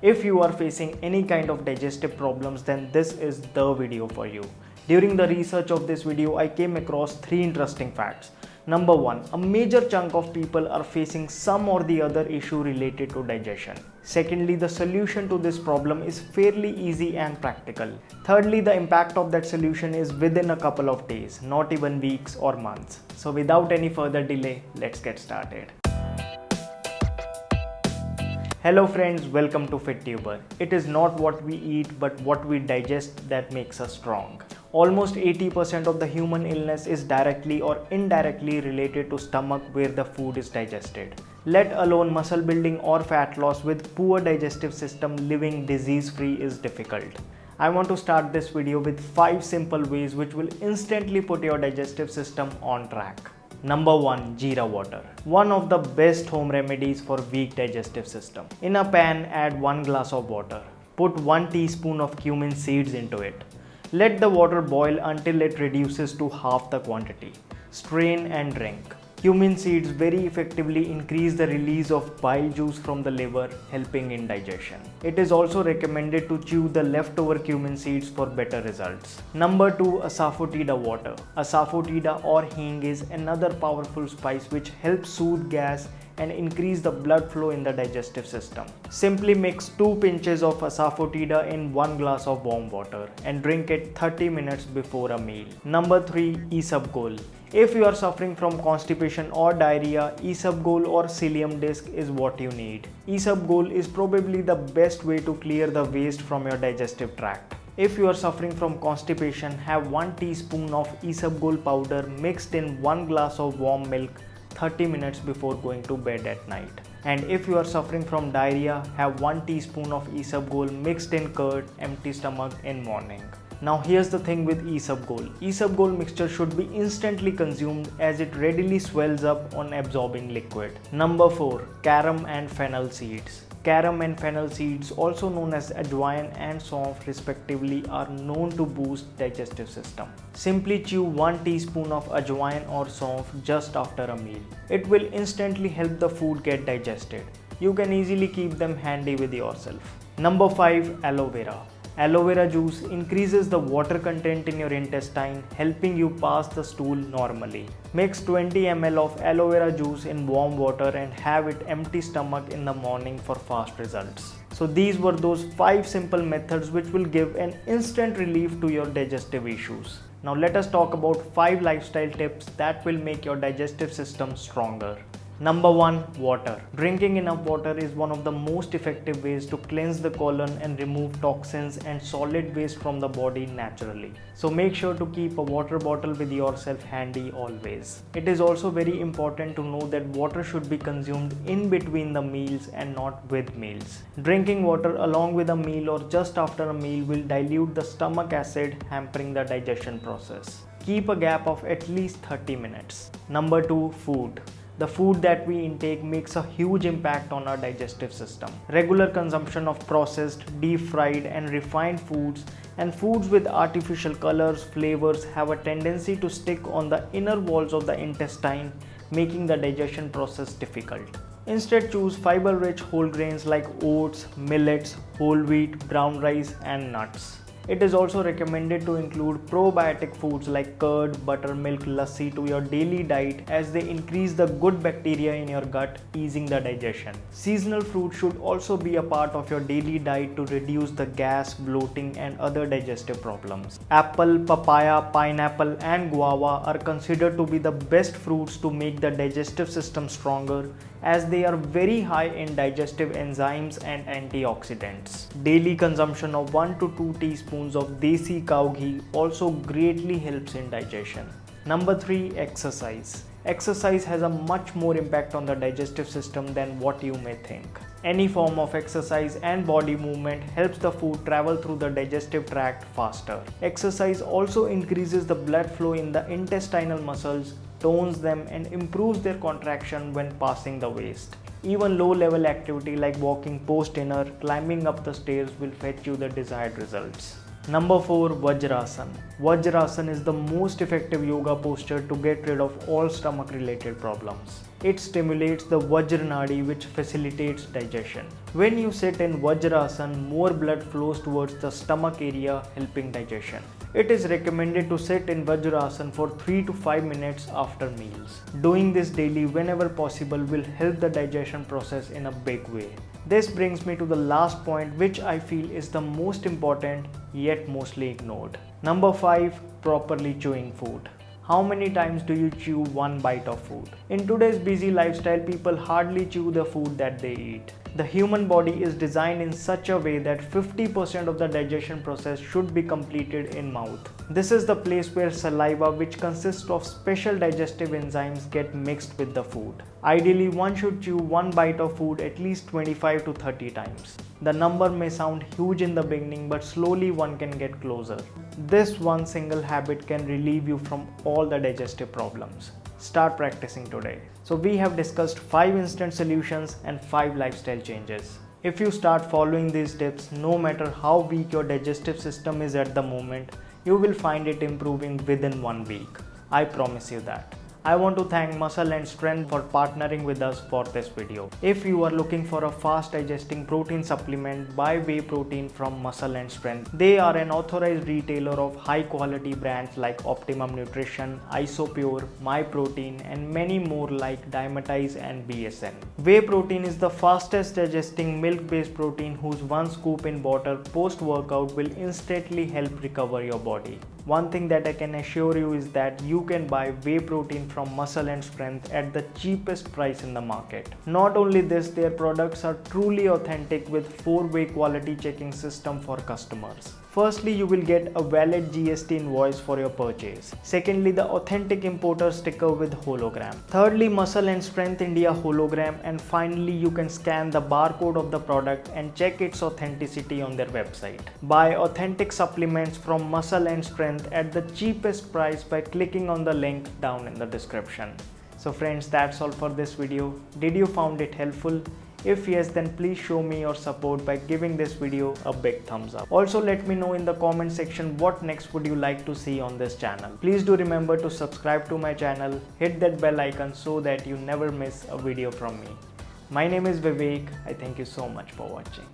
If you are facing any kind of digestive problems, then this is the video for you. During the research of this video, I came across 3 interesting facts. Number 1, a major chunk of people are facing some or the other issue related to digestion. Secondly, the solution to this problem is fairly easy and practical. Thirdly, the impact of that solution is within a couple of days, not even weeks or months. So without any further delay, let's get started. Hello friends, welcome to FitTuber. It is not what we eat but what we digest that makes us strong. Almost 80% of the human illness is directly or indirectly related to stomach where the food is digested. Let alone muscle building or fat loss with poor digestive system living disease-free is difficult. I want to start this video with 5 simple ways which will instantly put your digestive system on track. Number 1. Jeera water. One of the best home remedies for weak digestive system. In a pan, add 1 glass of water. Put 1 teaspoon of cumin seeds into it. Let the water boil until it reduces to half the quantity. Strain and drink. Cumin seeds very effectively increase the release of bile juice from the liver, helping in digestion. It is also recommended to chew the leftover cumin seeds for better results. Number 2. Asafoetida water. Asafoetida or hing is another powerful spice which helps soothe gas and increase the blood flow in the digestive system. Simply mix 2 pinches of asafoetida in 1 glass of warm water and drink it 30 minutes before a meal. Number 3. Isabgol. If you are suffering from constipation or diarrhea, Isabgol or psyllium disc is what you need. Isabgol is probably the best way to clear the waste from your digestive tract. If you are suffering from constipation, have 1 teaspoon of Isabgol powder mixed in 1 glass of warm milk 30 minutes before going to bed at night. And if you are suffering from diarrhea, have 1 teaspoon of Isabgol mixed in curd, empty stomach in morning. Now here's the thing with Isabgol. Isabgol mixture should be instantly consumed as it readily swells up on absorbing liquid. Number 4. Carom and fennel seeds. Carom and fennel seeds, also known as ajwain and saunf respectively, are known to boost digestive system. Simply chew 1 teaspoon of ajwain or saunf just after a meal. It will instantly help the food get digested. You can easily keep them handy with yourself. Number 5. Aloe vera. Aloe vera juice increases the water content in your intestine, helping you pass the stool normally. Mix 20 ml of aloe vera juice in warm water and have it empty stomach in the morning for fast results. So these were those 5 simple methods which will give an instant relief to your digestive issues. Now let us talk about 5 lifestyle tips that will make your digestive system stronger. Number 1. Water. Drinking enough water is one of the most effective ways to cleanse the colon and remove toxins and solid waste from the body naturally. So make sure to keep a water bottle with yourself handy always. It is also very important to know that water should be consumed in between the meals and not with meals. Drinking water along with a meal or just after a meal will dilute the stomach acid, hampering the digestion process. Keep a gap of at least 30 minutes. Number 2. Food. The food that we intake makes a huge impact on our digestive system. Regular consumption of processed, deep fried and refined foods and foods with artificial colors, flavors have a tendency to stick on the inner walls of the intestine, making the digestion process difficult. Instead, choose fiber-rich whole grains like oats, millets, whole wheat, brown rice and nuts. It is also recommended to include probiotic foods like curd, buttermilk, lassi to your daily diet as they increase the good bacteria in your gut, easing the digestion. Seasonal fruit should also be a part of your daily diet to reduce the gas, bloating and other digestive problems. Apple, papaya, pineapple and guava are considered to be the best fruits to make the digestive system stronger as they are very high in digestive enzymes and antioxidants. Daily consumption of 1 to 2 teaspoons of desi cow ghee also greatly helps in digestion. Number 3. Exercise. Exercise has a much more impact on the digestive system than what you may think. Any form of exercise and body movement helps the food travel through the digestive tract faster. Exercise also increases the blood flow in the intestinal muscles, tones them and improves their contraction when passing the waste. Even low-level activity like walking post-dinner, climbing up the stairs will fetch you the desired results. Number 4. Vajrasana. Vajrasana is the most effective yoga posture to get rid of all stomach related problems. It stimulates the Vajra Nadi, which facilitates digestion. When you sit in Vajrasana, more blood flows towards the stomach area, helping digestion. It is recommended to sit in Vajrasana for 3 to 5 minutes after meals. Doing this daily whenever possible will help the digestion process in a big way. This brings me to the last point, which I feel is the most important yet mostly ignored. Number 5. Properly chewing food. How many times do you chew one bite of food? In today's busy lifestyle, people hardly chew the food that they eat. The human body is designed in such a way that 50% of the digestion process should be completed in mouth. This is the place where saliva, which consists of special digestive enzymes, get mixed with the food. Ideally, one should chew one bite of food at least 25 to 30 times. The number may sound huge in the beginning, but slowly one can get closer. This one single habit can relieve you from all the digestive problems. Start practicing today. So we have discussed 5 instant solutions and 5 lifestyle changes. If you start following these tips, no matter how weak your digestive system is at the moment, you will find it improving within 1 week. I promise you that. I want to thank Muscle and Strength for partnering with us for this video. If you are looking for a fast digesting protein supplement, buy whey protein from Muscle and Strength. They are an authorized retailer of high quality brands like Optimum Nutrition, Isopure, MyProtein and many more like Dymatize and BSN. Whey protein is the fastest digesting milk based protein whose 1 scoop in water post workout will instantly help recover your body. One thing that I can assure you is that you can buy whey protein from Muscle and Strength at the cheapest price in the market. Not only this, their products are truly authentic with 4-way quality checking system for customers. Firstly, you will get a valid GST invoice for your purchase. Secondly, the authentic importer sticker with hologram. Thirdly, Muscle and Strength India hologram. And finally, you can scan the barcode of the product and check its authenticity on their website. Buy authentic supplements from Muscle and Strength at the cheapest price by clicking on the link down in the description. So friends, that's all for this video. Did you find it helpful? If yes, then please show me your support by giving this video a big thumbs up. Also, let me know in the comment section what next would you like to see on this channel. Please do remember to subscribe to my channel, hit that bell icon so that you never miss a video from me. My name is Vivek. I thank you so much for watching.